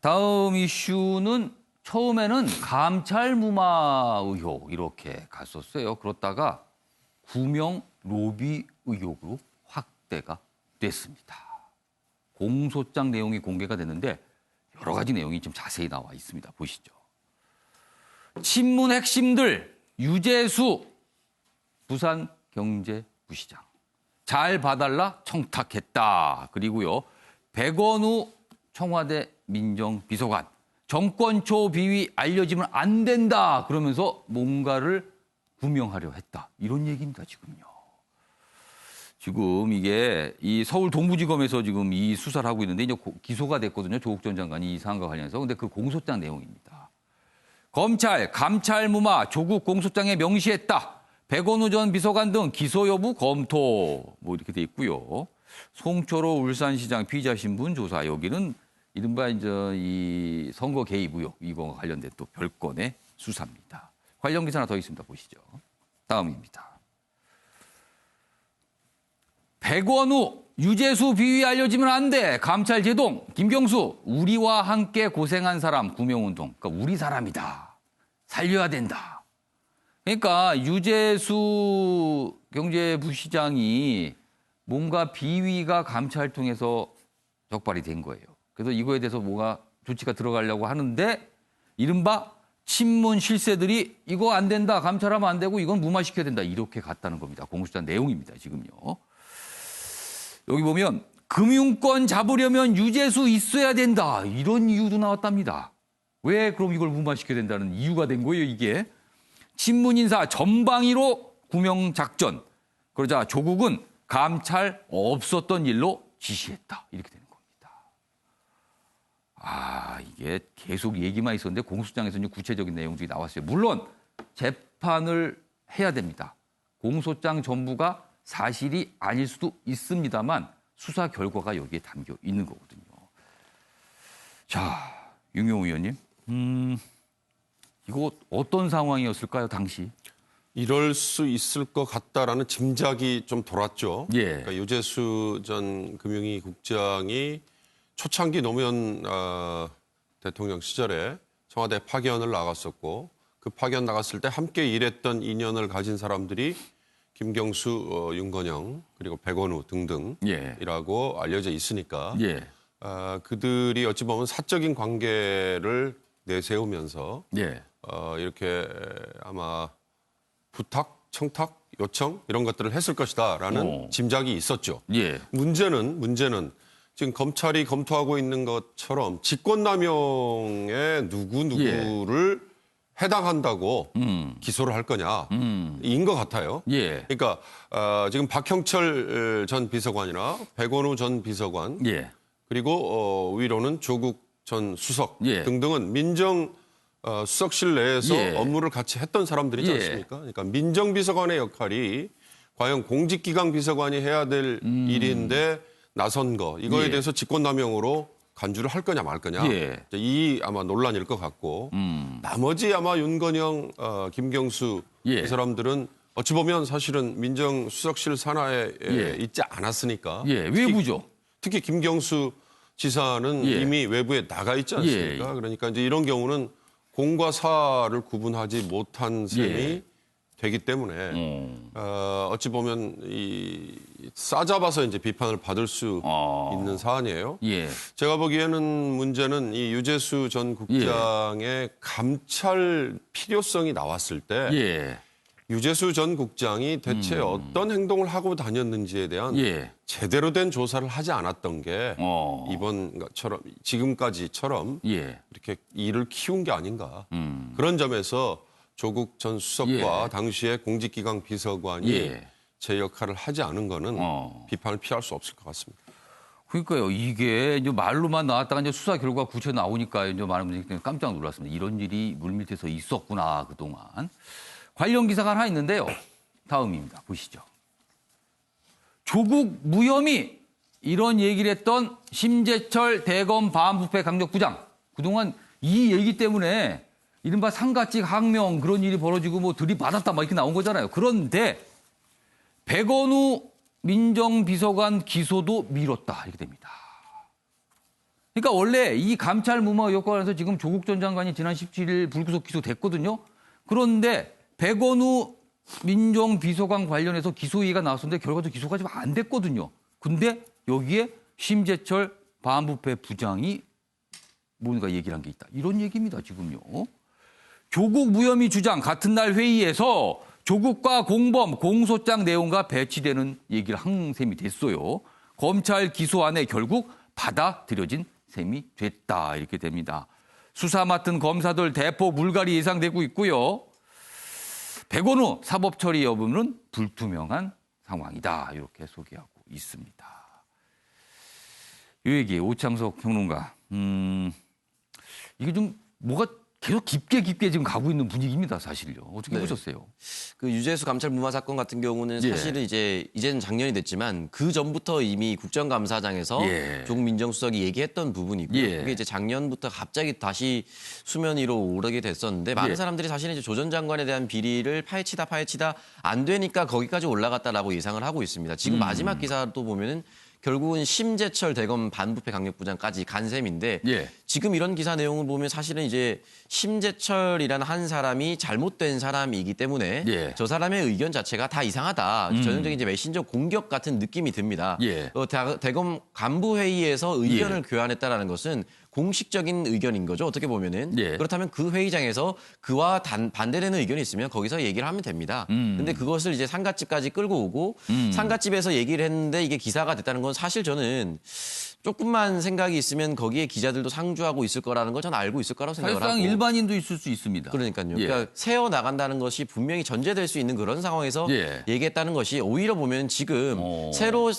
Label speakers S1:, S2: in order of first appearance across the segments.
S1: 다음 이슈는 처음에는 감찰 무마 의혹 이렇게 갔었어요. 그렇다가 구명 로비 의혹으로 확대가 됐습니다. 공소장 내용이 공개가 됐는데 여러 가지 내용이 좀 자세히 나와 있습니다. 보시죠. 친문 핵심들 유재수 부산경제부시장 잘 봐달라 청탁했다. 그리고요 백원우 청와대 민정비서관 정권초 비위 알려지면 안 된다. 그러면서 뭔가를 구명하려 했다. 이런 얘기입니다. 지금요. 지금 이게 이 서울 동부지검에서 지금 이 수사를 하고 있는데 이제 기소가 됐거든요. 조국 전 장관이 이 사안과 관련해서. 근데 그 공소장 내용입니다. 검찰 감찰 무마 조국 공소장에 명시했다. 백원우 전 비서관 등 기소 여부 검토 뭐 이렇게 돼 있고요. 송철호 울산시장 피의자 신분 조사 여기는 이른바 이제 이 선거 개입 의혹 이거와 관련된 또 별건의 수사입니다. 관련 기사 하나 더 있습니다. 보시죠. 다음입니다. 백원우 유재수 비위 알려지면 안 돼. 감찰 제동 김경수 우리와 함께 고생한 사람 구명운동. 그러니까 우리 사람이다. 살려야 된다. 그러니까 유재수 경제부시장이 뭔가 비위가 감찰 통해서 적발이 된 거예요. 그래서 이거에 대해서 뭐가 조치가 들어가려고 하는데 이른바 친문 실세들이 이거 안 된다. 감찰하면 안 되고 이건 무마시켜야 된다. 이렇게 갔다는 겁니다. 공소장 내용입니다. 지금요. 여기 보면 금융권 잡으려면 유재수 있어야 된다. 이런 이유도 나왔답니다. 왜 그럼 이걸 무마시켜야 된다는 이유가 된 거예요. 이게. 친문 인사 전방위로 구명 작전. 그러자 조국은 감찰 없었던 일로 지시했다. 이렇게 되는 겁니다. 아, 이게 계속 얘기만 있었는데 공소장에서는 구체적인 내용들이 나왔어요. 물론 재판을 해야 됩니다. 공소장 전부가 사실이 아닐 수도 있습니다만 수사 결과가 여기에 담겨 있는 거거든요. 자, 윤경호 의원님. 이거 어떤 상황이었을까요, 당시?
S2: 이럴 수 있을 것 같다라는 짐작이 좀 돌았죠.
S1: 예.
S2: 그러니까 유재수 전 금융위 국장이 초창기 노무현 대통령 시절에 청와대 파견을 나갔었고 그 파견 나갔을 때 함께 일했던 인연을 가진 사람들이 김경수, 윤건영 그리고 백원우 등등이라고 알려져 있으니까
S1: 예.
S2: 그들이 어찌 보면 사적인 관계를 내세우면서
S1: 예.
S2: 이렇게 아마 부탁, 청탁, 요청 이런 것들을 했을 것이다라는 짐작이 있었죠.
S1: 예.
S2: 문제는 지금 검찰이 검토하고 있는 것처럼 직권남용에 누구를 해당한다고 기소를 할 거냐 인 것 같아요.
S1: 예.
S2: 그러니까 지금 박형철 전 비서관이나 백원우 전 비서관
S1: 예.
S2: 그리고 위로는 조국 전 수석
S1: 예.
S2: 등등은 민정 수석실 내에서
S1: 예.
S2: 업무를 같이 했던 사람들이지
S1: 예.
S2: 않습니까? 그러니까 민정비서관의 역할이 과연 공직기강 비서관이 해야 될 일인데 나선 거 이거에
S1: 예.
S2: 대해서 직권남용으로 간주를 할 거냐 말 거냐
S1: 예.
S2: 이 아마 논란일 것 같고 나머지 아마 윤건영, 김경수
S1: 예.
S2: 이 사람들은 어찌 보면 사실은 민정수석실 산하에
S1: 예.
S2: 있지 않았으니까
S1: 예. 외부죠.
S2: 특히 김경수 지사는
S1: 예.
S2: 이미 외부에 나가 있지 않습니까?
S1: 예.
S2: 그러니까 이제 이런 경우는 공과 사를 구분하지 못한 셈이
S1: 예.
S2: 되기 때문에 어찌 보면 이 싸잡아서 이제 비판을 받을 수 있는 사안이에요.
S1: 예.
S2: 제가 보기에는 문제는 이 유재수 전 국장의 감찰 필요성이 나왔을 때
S1: 예.
S2: 유재수 전 국장이 대체 어떤 행동을 하고 다녔는지에 대한
S1: 예.
S2: 제대로 된 조사를 하지 않았던 게
S1: 어.
S2: 이번처럼 지금까지처럼
S1: 예.
S2: 이렇게 일을 키운 게 아닌가. 그런 점에서 조국 전 수석과
S1: 예.
S2: 당시의 공직기강 비서관이
S1: 예.
S2: 제 역할을 하지 않은 거는 비판을 피할 수 없을 것 같습니다.
S1: 그러니까요. 이게 이제 말로만 나왔다가 이제 수사 결과 구체 나오니까 이제 많은 분들이 깜짝 놀랐습니다. 이런 일이 물밑에서 있었구나 그동안. 관련 기사가 하나 있는데요. 다음입니다. 보시죠. 조국 무혐의 이런 얘기를 했던 심재철 대검 반부패 강력부장. 그동안 이 얘기 때문에 이른바 상가집 항명 그런 일이 벌어지고 뭐 들이받았다 막 이렇게 나온 거잖아요. 그런데 백원우 민정비서관 기소도 미뤘다 이렇게 됩니다. 그러니까 원래 이 감찰 무마 의혹과 관련해서 지금 조국 전 장관이 지난 17일 불구속 기소됐거든요. 그런데 백원우 민정비서관 관련해서 기소의회가 나왔었는데 결과도 기소가 지금 안 됐거든요. 근데 여기에 심재철 반부패 부장이 뭔가 얘기를 한 게 있다. 이런 얘기입니다, 지금요. 조국 무혐의 주장 같은 날 회의에서 조국과 공범 공소장 내용과 배치되는 얘기를 한 셈이 됐어요. 검찰 기소안에 결국 받아들여진 셈이 됐다. 이렇게 됩니다. 수사 맡은 검사들 대폭 물갈이 예상되고 있고요. 백원우 사법 처리 여부는 불투명한 상황이다. 이렇게 소개하고 있습니다. 이 얘기 오창석 평론가. 이게 좀 뭐가 계속 깊게 지금 가고 있는 분위기입니다, 사실요. 어떻게 보셨어요?
S3: 그 유재수 감찰 무마 사건 같은 경우는 사실은 이제는 작년이 됐지만 그 전부터 이미 국정감사장에서 조국 민정수석이 얘기했던 부분이고요. 그게 이제 작년부터 갑자기 다시 수면 위로 오르게 됐었는데 많은 사람들이 사실은 이제 조 전 장관에 대한 비리를 파헤치다 안 되니까 거기까지 올라갔다라고 예상을 하고 있습니다. 지금 마지막 기사도 보면은 결국은 심재철 대검 반부패 강력부장까지 간 셈인데 지금 이런 기사 내용을 보면 사실은 이제 심재철이라는 한 사람이 잘못된 사람이기 때문에 저 사람의 의견 자체가 다 이상하다. 전형적인 이제 메신저 공격 같은 느낌이 듭니다. 대검 간부 회의에서 의견을 교환했다라는 것은 공식적인 의견인 거죠. 어떻게 보면은. 그렇다면 그 회의장에서 그와 반대되는 의견이 있으면 거기서 얘기를 하면 됩니다. 근데 그것을 이제 상갓집까지 끌고 오고 상갓집에서 얘기를 했는데 이게 기사가 됐다는 건 사실 저는 조금만 생각이 있으면 거기에 기자들도 상주하고 있을 거라는 걸 저는 알고 있을 거라고 생각을 하고.
S1: 사실상 일반인도 있을 수 있습니다.
S3: 그러니까요. 그러니까 새어 나간다는 것이 분명히 전제될 수 있는 그런 상황에서 얘기했다는 것이 오히려 보면 지금 새로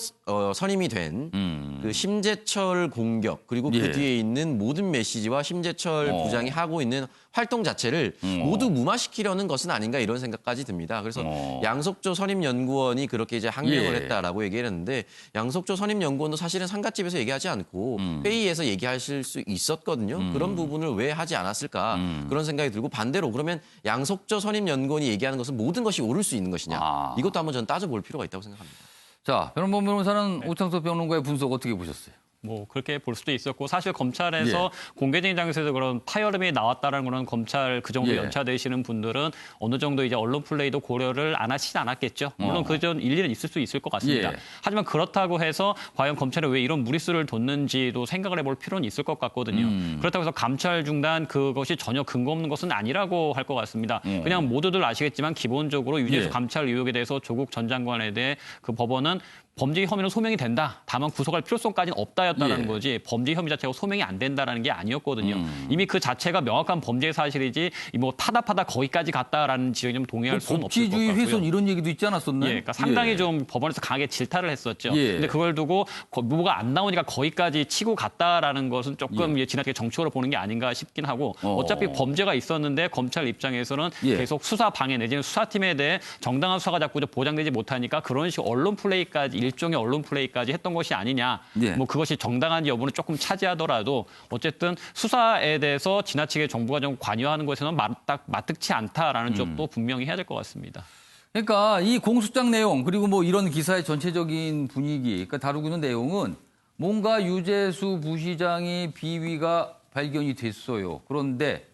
S3: 선임이 된 그 심재철 공격 그리고 그 뒤에 있는 모든 메시지와 심재철 부장이 하고 있는 활동 자체를 모두 무마시키려는 것은 아닌가 이런 생각까지 듭니다. 그래서 양석조 선임연구원이 그렇게 이제 항명을 했다라고 얘기를 했는데 양석조 선임연구원도 사실은 상갓집에서 얘기하지 않고 회의에서 얘기하실 수 있었거든요. 그런 부분을 왜 하지 않았을까 그런 생각이 들고 반대로 그러면 양석조 선임연구원이 얘기하는 것은 모든 것이 옳을 수 있는 것이냐 이것도 한번 저는 따져볼 필요가 있다고 생각합니다.
S1: 자, 변호범 변호사는 오창석 평론가의 분석 어떻게 보셨어요?
S4: 뭐 그렇게 볼 수도 있었고 사실 검찰에서 공개적인 장소에서 그런 파열음이 나왔다는 거는 검찰 그 정도 연차되시는 분들은 어느 정도 이제 언론 플레이도 고려를 안 하시지 않았겠죠. 물론 그전 일리는 있을 수 있을 것 같습니다. 하지만 그렇다고 해서 과연 검찰이 왜 이런 무리수를 뒀는지도 생각을 해볼 필요는 있을 것 같거든요. 그렇다고 해서 감찰 중단 그것이 전혀 근거 없는 것은 아니라고 할 것 같습니다. 그냥 모두들 아시겠지만 기본적으로 유재수 감찰 의혹에 대해서 조국 전 장관에 대해 그 법원은 범죄 혐의는 소명이 된다. 다만 구속할 필요성까지는 없다였다는 거지 범죄 혐의 자체가 소명이 안 된다는 게 아니었거든요. 이미 그 자체가 명확한 범죄 사실이지 뭐 파다 거기까지 갔다라는 지적이 좀 동의할 수는 없을 것 같고요.
S1: 법치주의 훼손 이런 얘기도 있지 않았었나요?
S4: 그러니까 상당히 좀 법원에서 강하게 질타를 했었죠. 근데 그걸 두고 뭐가 안 나오니까 거기까지 치고 갔다라는 것은 조금 지나치게 정치적으로 보는 게 아닌가 싶긴 하고 어차피 범죄가 있었는데 검찰 입장에서는 계속 수사 방해 내지는 수사팀에 대해 정당한 수사가 자꾸 보장되지 못하니까 그런 식으로 언론 플레이까지 일종의 언론 플레이까지 했던 것이 아니냐. 뭐 그것이 정당한 여부는 조금 차지하더라도 어쨌든 수사에 대해서 지나치게 정부가 좀 관여하는 것에는 마뜩치 않다라는 점도 분명히 해야 될 것 같습니다.
S1: 그러니까 이 공소장 내용 그리고 뭐 이런 기사의 전체적인 분위기 그러니까 다루고 있는 내용은 뭔가 유재수 부시장의 비위가 발견이 됐어요. 그런데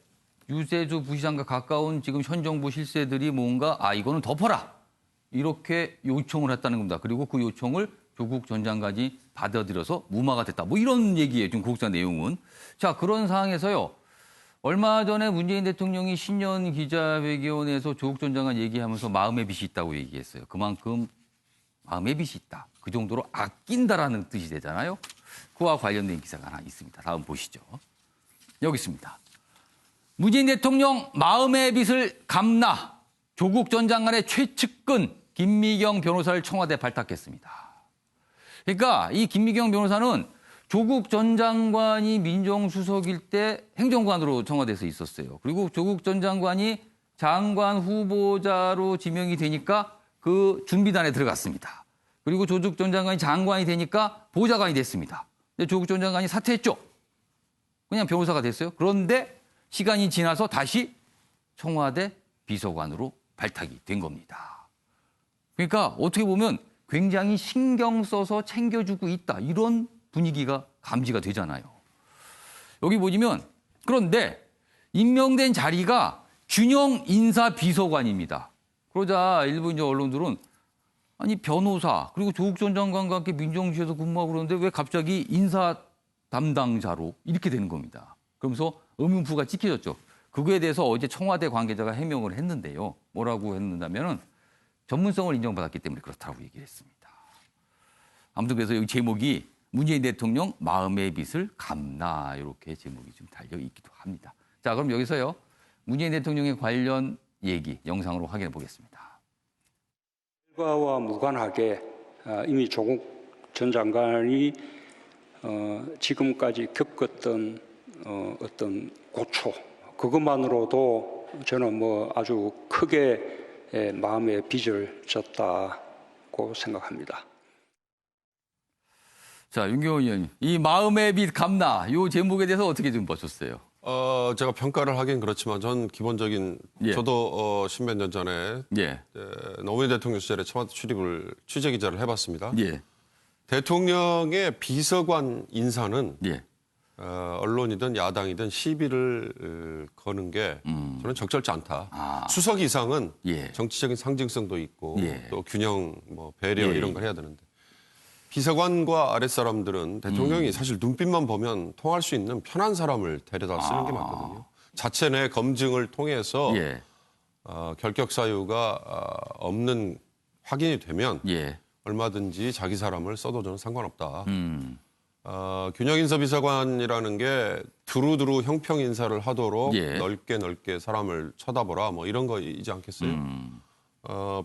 S1: 유재수 부시장과 가까운 지금 현 정부 실세들이 뭔가 이거는 덮어라. 이렇게 요청을 했다는 겁니다. 그리고 그 요청을 조국 전 장관이 받아들여서 무마가 됐다. 뭐 이런 얘기예요. 지금 공소장 내용은. 자, 그런 상황에서요. 얼마 전에 문재인 대통령이 신년 기자회견에서 조국 전 장관 얘기하면서 마음의 빚이 있다고 얘기했어요. 그만큼 마음의 빚이 있다. 그 정도로 아낀다라는 뜻이 되잖아요. 그와 관련된 기사가 하나 있습니다. 다음 보시죠. 여기 있습니다. 문재인 대통령 마음의 빚을 갚나 조국 전 장관의 최측근 김미경 변호사를 청와대에 발탁했습니다. 그러니까 이 김미경 변호사는 조국 전 장관이 민정수석일 때 행정관으로 청와대에서 있었어요. 그리고 조국 전 장관이 장관 후보자로 지명이 되니까 그 준비단에 들어갔습니다. 그리고 조국 전 장관이 장관이 되니까 보좌관이 됐습니다. 근데 조국 전 장관이 사퇴했죠. 그냥 변호사가 됐어요. 그런데 시간이 지나서 다시 청와대 비서관으로 발탁이 된 겁니다. 그러니까 어떻게 보면 굉장히 신경 써서 챙겨주고 있다. 이런 분위기가 감지가 되잖아요. 여기 보시면 그런데 임명된 자리가 균형 인사 비서관입니다. 그러자 일부 이제 언론들은 아니 변호사 그리고 조국 전 장관과 함께 민정수석에서 근무하고 그러는데 왜 갑자기 인사 담당자로 이렇게 되는 겁니다. 그러면서 의문부가 찍혀졌죠. 그거에 대해서 어제 청와대 관계자가 해명을 했는데요. 뭐라고 했는다면은 전문성을 인정받았기 때문에 그렇다고 얘기했습니다. 아무튼 그래서 여기 제목이 문재인 대통령 마음의 빚을 갚나 이렇게 제목이 좀 달려 있기도 합니다. 자, 그럼 여기서요. 문재인 대통령의 관련 얘기 영상으로 확인해 보겠습니다.
S5: 결과와 무관하게 이미 조국 전 장관이 지금까지 겪었던 어떤 고초 그것만으로도 저는 뭐 아주 크게 마음의 빚을 졌다고 생각합니다.
S1: 자, 윤경호 의원님, 이 마음의 빚 갚나 이 제목에 대해서 어떻게 좀 보셨어요?
S2: 제가 평가를 하긴 그렇지만 전 기본적인
S1: 예.
S2: 저도 십몇 년 전에
S1: 예,
S2: 노무현 대통령 시절에 청와대 취재 기자를 해봤습니다.
S1: 예,
S2: 대통령의 비서관 인사는
S1: 예.
S2: 언론이든 야당이든 시비를 거는 게 저는 적절치 않다. 수석 이상은
S1: 예.
S2: 정치적인 상징성도 있고
S1: 예.
S2: 또 균형, 뭐 배려
S1: 예.
S2: 이런 걸 해야 되는데 비서관과 아랫사람들은 대통령이 사실 눈빛만 보면 통할 수 있는 편한 사람을 데려다 쓰는 게 맞거든요. 자체 내 검증을 통해서
S1: 예.
S2: 결격 사유가 없는 확인이 되면
S1: 예.
S2: 얼마든지 자기 사람을 써도 저는 상관없다. 균형인사 비서관이라는 게 두루두루 형평 인사를 하도록
S1: 예.
S2: 넓게 사람을 쳐다보라 뭐 이런 거이지 않겠어요?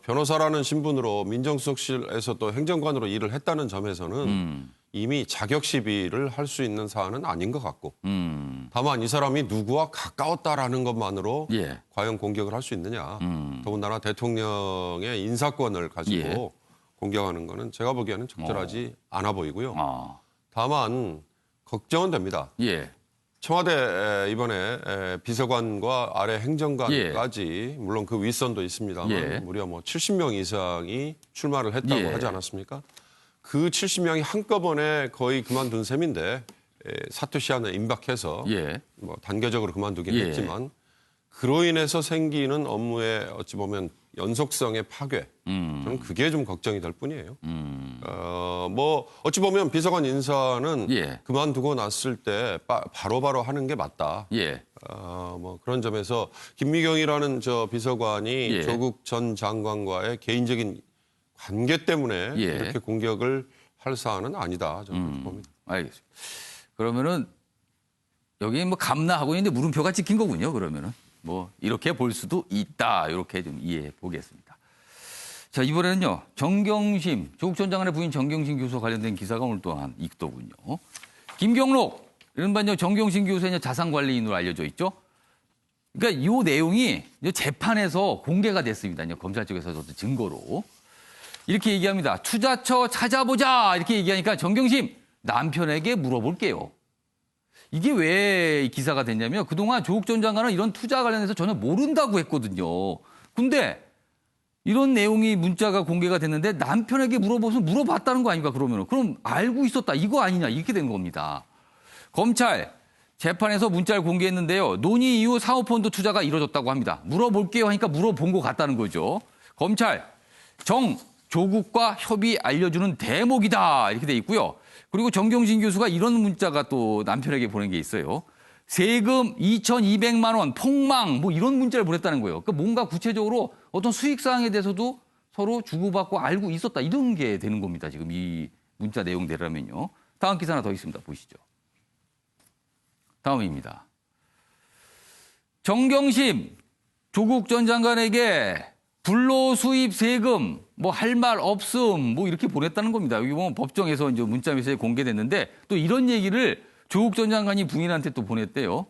S2: 변호사라는 신분으로 민정수석실에서 또 행정관으로 일을 했다는 점에서는 이미 자격 시비를 할 수 있는 사안은 아닌 것 같고 다만 이 사람이 누구와 가까웠다라는 것만으로
S1: 예.
S2: 과연 공격을 할 수 있느냐. 더군다나 대통령의 인사권을 가지고
S1: 예.
S2: 공격하는 거는 제가 보기에는 적절하지 않아 보이고요.
S1: 아,
S2: 다만 걱정은 됩니다.
S1: 예.
S2: 청와대 이번에 비서관과 아래 행정관까지 물론 그 윗선도 있습니다만
S1: 예.
S2: 무려 뭐 70명 이상이 출마를 했다고
S1: 예.
S2: 하지 않았습니까? 그 70명이 한꺼번에 거의 그만둔 셈인데 사퇴 시한을 임박해서
S1: 예.
S2: 뭐 단계적으로 그만두긴
S1: 예.
S2: 했지만 그로 인해서 생기는 업무의 어찌 보면 연속성의 파괴 저는 그게 좀 걱정이 될 뿐이에요. 뭐 어찌 보면 비서관 인사는
S1: 예.
S2: 그만두고 났을 때 바로바로 하는 게 맞다.
S1: 예.
S2: 뭐 그런 점에서 김미경이라는 저 비서관이
S1: 예.
S2: 조국 전 장관과의 개인적인 관계 때문에
S1: 예.
S2: 이렇게 공격을 할 사안은 아니다. 저는 그렇게 봅니다.
S1: 알겠습니다. 그러면은 여기 뭐 감나하고 있는데 물음표가 찍힌 거군요. 그러면은 뭐 이렇게 볼 수도 있다. 이렇게 좀 이해해 보겠습니다. 자, 이번에는요. 정경심, 조국 전 장관의 부인 정경심 교수와 관련된 기사가 오늘 또한 있더군요. 김경록, 이른바 정경심 교수의 자산관리인으로 알려져 있죠. 그러니까 이 내용이 재판에서 공개가 됐습니다. 검찰 쪽에서도 증거로. 이렇게 얘기합니다. 투자처 찾아보자. 이렇게 얘기하니까 정경심, 남편에게 물어볼게요. 이게 왜 기사가 됐냐면 그동안 조국 전 장관은 이런 투자 관련해서 전혀 모른다고 했거든요. 근데 이런 내용이 문자가 공개가 됐는데 남편에게 물어봤다는 거 아닙니까? 그럼 알고 있었다. 이거 아니냐. 이렇게 된 겁니다. 검찰 재판에서 문자를 공개했는데요. 논의 이후 사모펀드 투자가 이루어졌다고 합니다. 물어볼게요 하니까 물어본 것 같다는 거죠. 검찰 조국과 협의 알려주는 대목이다. 이렇게 돼 있고요. 그리고 정경심 교수가 이런 문자가 또 남편에게 보낸 게 있어요. 세금 2,200만 원 폭망 뭐 이런 문자를 보냈다는 거예요. 그러니까 뭔가 구체적으로 어떤 수익 사항에 대해서도 서로 주고받고 알고 있었다. 이런 게 되는 겁니다. 지금 이 문자 내용대로라면요. 다음 기사 하나 더 있습니다. 보시죠. 다음입니다. 정경심 조국 전 장관에게 불로수입 세금 뭐 할 말 없음 뭐 이렇게 보냈다는 겁니다. 여기 보면 법정에서 이제 문자 메시지 공개됐는데 또 이런 얘기를 조국 전 장관이 부인한테 또 보냈대요.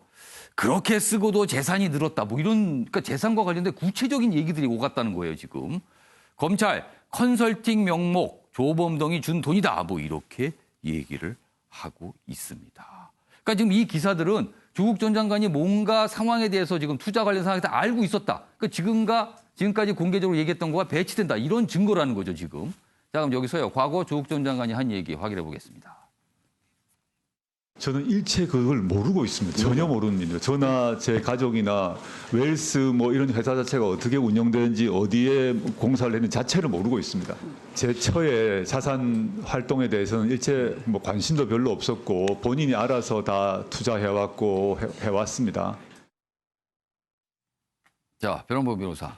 S1: 그렇게 쓰고도 재산이 늘었다. 뭐 이런 그러니까 재산과 관련된 구체적인 얘기들이 오갔다는 거예요, 지금. 검찰 컨설팅 명목 조범동이 준 돈이다. 뭐 이렇게 얘기를 하고 있습니다. 그러니까 지금 이 기사들은 조국 전 장관이 뭔가 상황에 대해서 지금 투자 관련 상황에 대해서 알고 있었다. 그러니까 지금까지 공개적으로 얘기했던 거가 배치된다. 이런 증거라는 거죠, 지금. 자, 그럼 여기서요. 과거 조국 전 장관이 한 얘기 확인해 보겠습니다.
S6: 저는 일체 그걸 모르고 있습니다. 전혀 모르는 일이에요. 저나 제 가족이나 웰스 뭐 이런 회사 자체가 어떻게 운영되는지 어디에 공사를 했는지 자체를 모르고 있습니다. 제 처의 자산 활동에 대해서는 일체 뭐 관심도 별로 없었고 본인이 알아서 다 투자해왔고 해왔습니다.
S1: 자, 변원보 변호사.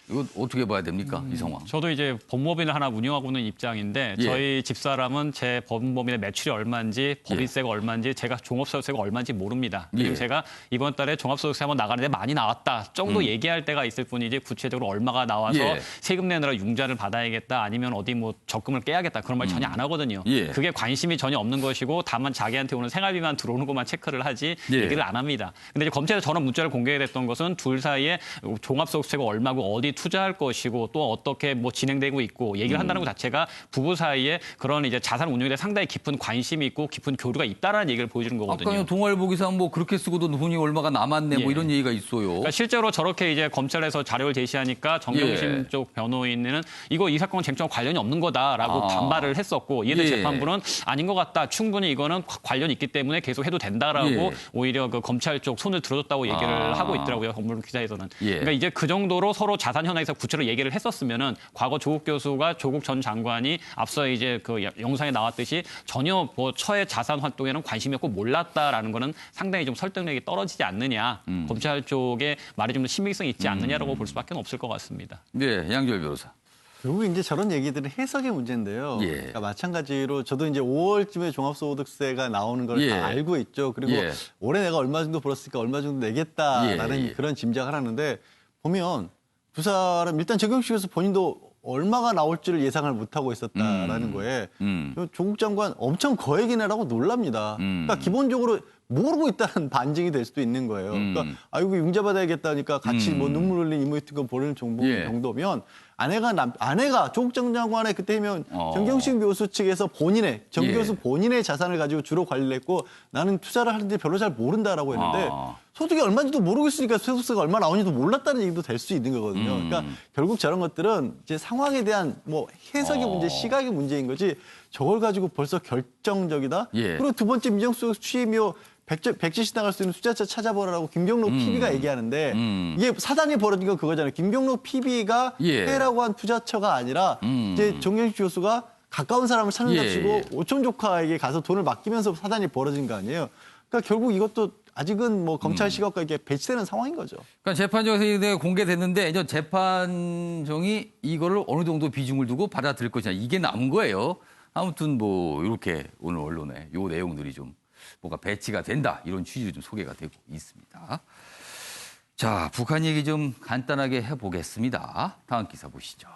S1: 이거 어떻게 봐야 됩니까? 이 상황.
S4: 저도 이제 법무법인을 하나 운영하고 있는 입장인데
S1: 예.
S4: 저희 집사람은 제 법무법인의 매출이 얼마인지 법인세가 얼마인지 제가 종합소득세가 얼마인지 모릅니다. 그리고
S1: 예.
S4: 제가 이번 달에 종합소득세 한번 나가는데 많이 나왔다 정도 얘기할 때가 있을 뿐이지 구체적으로 얼마가 나와서
S1: 예.
S4: 세금 내느라 융자를 받아야겠다 아니면 어디 뭐 적금을 깨야겠다 그런 말 전혀 안 하거든요.
S1: 예.
S4: 그게 관심이 전혀 없는 것이고 다만 자기한테 오는 생활비만 들어오는 것만 체크를 하지
S1: 예.
S4: 얘기를 안 합니다. 근데 이제 검찰에서 전원 문자를 공개했던 것은 둘 사이에 종합소득세가 얼마고 어디 투자할 것이고 또 어떻게 뭐 진행되고 있고 얘기를 한다는 것 자체가 부부 사이에 그런 이제 자산 운용에 대해 상당히 깊은 관심이 있고 깊은 교류가 있다라는 얘기를 보여주는 거거든요.
S1: 아까 동아일보 기사 뭐 그렇게 쓰고도 돈이 얼마가 남았네 뭐
S4: 예.
S1: 이런 얘기가 있어요.
S4: 그러니까 실제로 저렇게 이제 검찰에서 자료를 제시하니까 정경심
S1: 예.
S4: 쪽 변호인은 이거 이 사건은 쟁점과 관련이 없는 거다라고 반발을 했었고 이에 대해
S1: 예.
S4: 재판부는 아닌 것 같다. 충분히 이거는 관련이 있기 때문에 계속 해도 된다라고
S1: 예.
S4: 오히려 그 검찰 쪽 손을 들어줬다고 얘기를 하고 있더라고요. 법무부 기사에서는.
S1: 예.
S4: 그러니까 이제 그 정도로 서로 자산 현황에서 구체로 얘기를 했었으면은 과거 조국 교수가 조국 전 장관이 앞서 이제 그 영상에 나왔듯이 전혀 뭐 처의 자산 활동에는 관심이 없고 몰랐다라는 거는 상당히 좀 설득력이 떨어지지 않느냐. 검찰 쪽에 말이 좀 더 신빙성이 있지 않느냐라고 볼 수밖에 없을 것 같습니다.
S1: 네, 양지열 변호사.
S7: 결국 이제 저런 얘기들은 해석의 문제인데요.
S1: 예.
S7: 그러니까 마찬가지로 저도 이제 5월쯤에 종합소득세가 나오는 걸 다
S1: 예.
S7: 알고 있죠. 그리고
S1: 예.
S7: 올해 내가 얼마 정도 벌었으니까 얼마 정도 내겠다라는
S1: 예, 예.
S7: 그런 짐작을 하는데 보면 두 사람 일단 적용식에서 본인도 얼마가 나올지를 예상을 못하고 있었다라는 거에 조국 장관 엄청 거액이 내라고 놀랍니다. 그러니까 기본적으로 모르고 있다는 반증이 될 수도 있는 거예요. 그러니까 아이고 융자 받아야겠다니까 같이 뭐 눈물 흘린 이모티콘 보내는
S1: 예.
S7: 정도면 아내가 조국 전 장관의 그때면 정경심 교수 측에서 정
S1: 예.
S7: 교수 본인의 자산을 가지고 주로 관리를 했고 나는 투자를 하는데 별로 잘 모른다라고 했는데 소득이 얼마인지도 모르고 있으니까 소득세가 얼마 나오는지도 몰랐다는 얘기도 될 수 있는 거거든요. 그러니까 결국 저런 것들은 이제 상황에 대한 뭐 해석의 문제, 시각의 문제인 거지 저걸 가지고 벌써 결정적이다.
S1: 예.
S7: 그리고 두 번째 민정수석 취임이요. 백지시 나갈 수 있는 투자자 찾아보라고 김경록 PB가 얘기하는데 이게 사단이 벌어진 건 그거잖아요. 김경록 PB가
S1: 예.
S7: 해라고 한 투자처가 아니라 이제 정경심 교수가 가까운 사람을 찾는
S1: 예.
S7: 답시고 오촌 조카에게 가서 돈을 맡기면서 사단이 벌어진 거 아니에요. 그러니까 결국 이것도 아직은 뭐 검찰 시각과 이게 배치되는 상황인 거죠.
S1: 그러니까 재판정에서 공개됐는데 이제 재판정이 이거를 어느 정도 비중을 두고 받아들일 것이냐 이게 남은 거예요. 아무튼 뭐 이렇게 오늘 언론에 요 내용들이 좀 뭔가 배치가 된다 이런 취지로 좀 소개가 되고 있습니다. 자, 북한 얘기 좀 간단하게 해보겠습니다. 다음 기사 보시죠.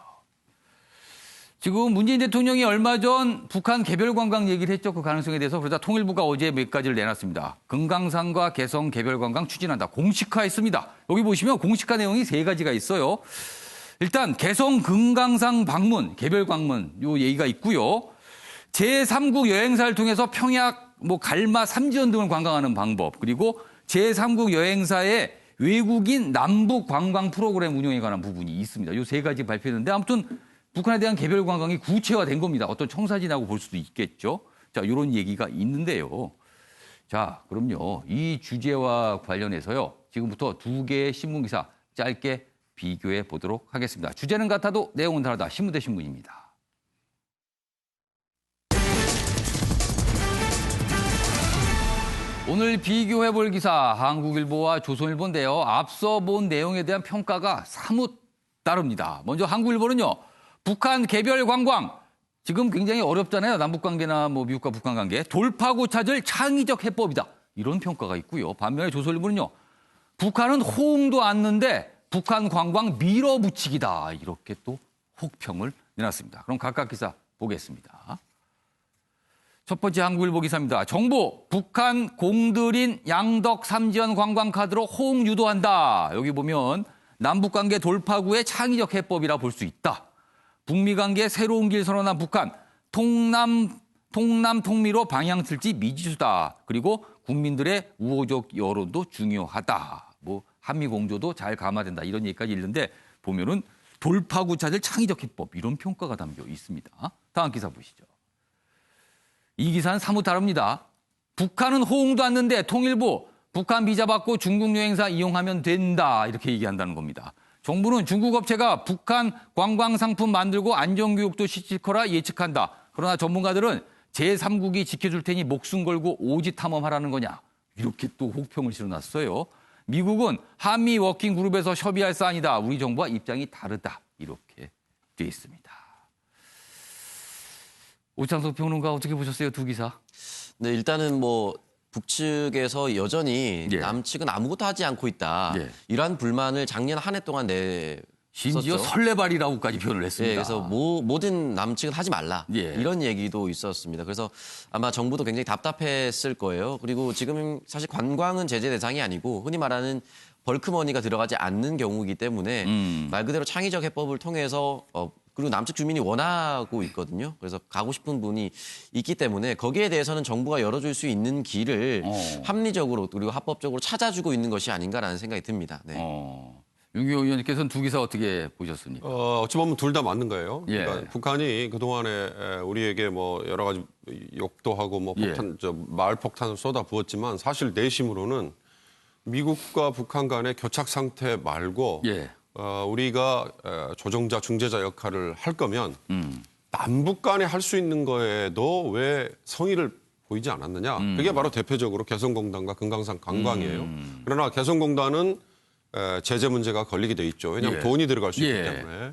S1: 지금 문재인 대통령이 얼마 전 북한 개별 관광 얘기를 했죠. 그 가능성에 대해서. 그러다 통일부가 어제 몇 가지를 내놨습니다. 금강산과 개성 개별 관광 추진한다. 공식화했습니다. 여기 보시면 공식화 내용이 3가지가 있어요. 일단 개성 금강산 방문, 개별 방문 요 얘기가 있고요. 제3국 여행사를 통해서 평약, 갈마, 삼지연 등을 관광하는 방법. 그리고 제3국 여행사의 외국인 남북 관광 프로그램 운영에 관한 부분이 있습니다. 요 3가지 발표했는데 아무튼 북한에 대한 개별 관광이 구체화된 겁니다. 어떤 청사진하고 볼 수도 있겠죠. 자, 이런 얘기가 있는데요. 자, 그럼요. 이 주제와 관련해서요. 지금부터 2개의 신문기사 짧게 비교해 보도록 하겠습니다. 주제는 같아도 내용은 다르다. 신문 대 신문입니다. 오늘 비교해 볼 기사 한국일보와 조선일보인데요. 앞서 본 내용에 대한 평가가 사뭇 다릅니다. 먼저 한국일보는요. 북한 개별 관광. 지금 굉장히 어렵잖아요. 남북관계나 미국과 북한 관계. 돌파구 찾을 창의적 해법이다. 이런 평가가 있고요. 반면에 조선일보는요. 북한은 호응도 않는데 북한 관광 밀어붙이기다. 이렇게 또 혹평을 내놨습니다. 그럼 각각 기사 보겠습니다. 첫 번째 한국일보 기사입니다. 정부, 북한 공들인 양덕 삼지연 관광카드로 호응 유도한다. 여기 보면 남북관계 돌파구의 창의적 해법이라 볼 수 있다. 북미관계 새로운 길 선언한 북한, 통미로 방향 틀지 미지수다. 그리고 국민들의 우호적 여론도 중요하다. 한미 공조도 잘 감화된다. 이런 얘기까지 있는데 보면은 돌파구 찾을 창의적 해법 이런 평가가 담겨 있습니다. 다음 기사 보시죠. 이 기사는 사뭇 다릅니다. 북한은 호응도 않는데 통일부 북한 비자 받고 중국 여행사 이용하면 된다 이렇게 얘기한다는 겁니다. 정부는 중국 업체가 북한 관광 상품 만들고 안전교육도 시킬 거라 예측한다. 그러나 전문가들은 제3국이 지켜줄 테니 목숨 걸고 오지 탐험하라는 거냐. 이렇게 또 혹평을 실어놨어요. 미국은 한미 워킹 그룹에서 협의할 사안이다. 우리 정부와 입장이 다르다. 이렇게 돼 있습니다. 오창석 평론가 어떻게 보셨어요? 두 기사.
S3: 네, 일단은 뭐 북측에서 여전히
S1: 예.
S3: 남측은 아무것도 하지 않고 있다.
S1: 예.
S3: 이러한 불만을 작년 한 해 동안
S1: 심지어
S3: 썼죠.
S1: 설레발이라고까지 표현을 했습니다.
S3: 예, 그래서 모든 남측은 하지 말라
S1: 예.
S3: 이런 얘기도 있었습니다. 그래서 아마 정부도 굉장히 답답했을 거예요. 그리고 지금 사실 관광은 제재 대상이 아니고 흔히 말하는 벌크머니가 들어가지 않는 경우이기 때문에 말 그대로 창의적 해법을 통해서 그리고 남측 주민이 원하고 있거든요. 그래서 가고 싶은 분이 있기 때문에 거기에 대해서는 정부가 열어줄 수 있는 길을 합리적으로 그리고 합법적으로 찾아주고 있는 것이 아닌가라는 생각이 듭니다. 네.
S1: 윤기호 의원님께서는 두 기사 어떻게 보셨습니까?
S2: 어찌 보면 둘 다 맞는 거예요.
S1: 예.
S2: 그러니까 북한이 그동안에 우리에게 뭐 여러 가지 욕도 하고 뭐 폭탄, 마을 폭탄을 쏟아 부었지만 사실 내심으로는 미국과 북한 간의 교착 상태 말고
S1: 예.
S2: 우리가 조정자, 중재자 역할을 할 거면 남북 간에 할 수 있는 거에도 왜 성의를 보이지 않았느냐. 그게 바로 대표적으로 개성공단과 금강산 관광이에요. 그러나 개성공단은 제재 문제가 걸리게 돼 있죠. 왜냐하면
S1: 예.
S2: 돈이 들어갈 수 있기
S1: 예.
S2: 때문에.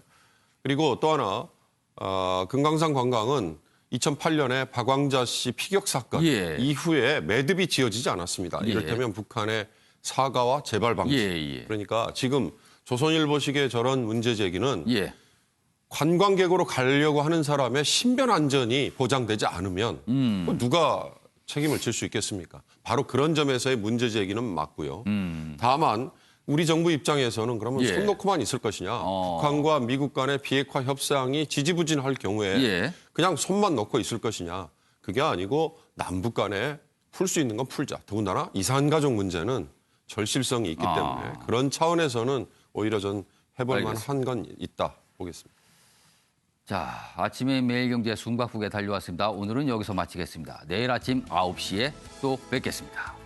S2: 그리고 또 하나 금강산 관광은 2008년에 박광자 씨 피격 사건
S1: 예.
S2: 이후에 매듭이 지어지지 않았습니다.
S1: 예.
S2: 이를테면 북한의 사과와 재발 방지.
S1: 예.
S2: 그러니까 지금 조선일보식의 저런 문제 제기는
S1: 예.
S2: 관광객으로 가려고 하는 사람의 신변 안전이 보장되지 않으면 누가 책임을 질 수 있겠습니까? 바로 그런 점에서의 문제 제기는 맞고요. 다만 우리 정부 입장에서는 그러면
S1: 예.
S2: 손 놓고만 있을 것이냐. 북한과 미국 간의 비핵화 협상이 지지부진할 경우에
S1: 예.
S2: 그냥 손만 놓고 있을 것이냐. 그게 아니고 남북 간에 풀 수 있는 건 풀자. 더군다나 이산가족 문제는 절실성이 있기 때문에 그런 차원에서는 오히려 전 해볼 만한 건 있다 보겠습니다.
S1: 자, 아침에 매일경제 숨바쁘게 달려왔습니다. 오늘은 여기서 마치겠습니다. 내일 아침 9시에 또 뵙겠습니다.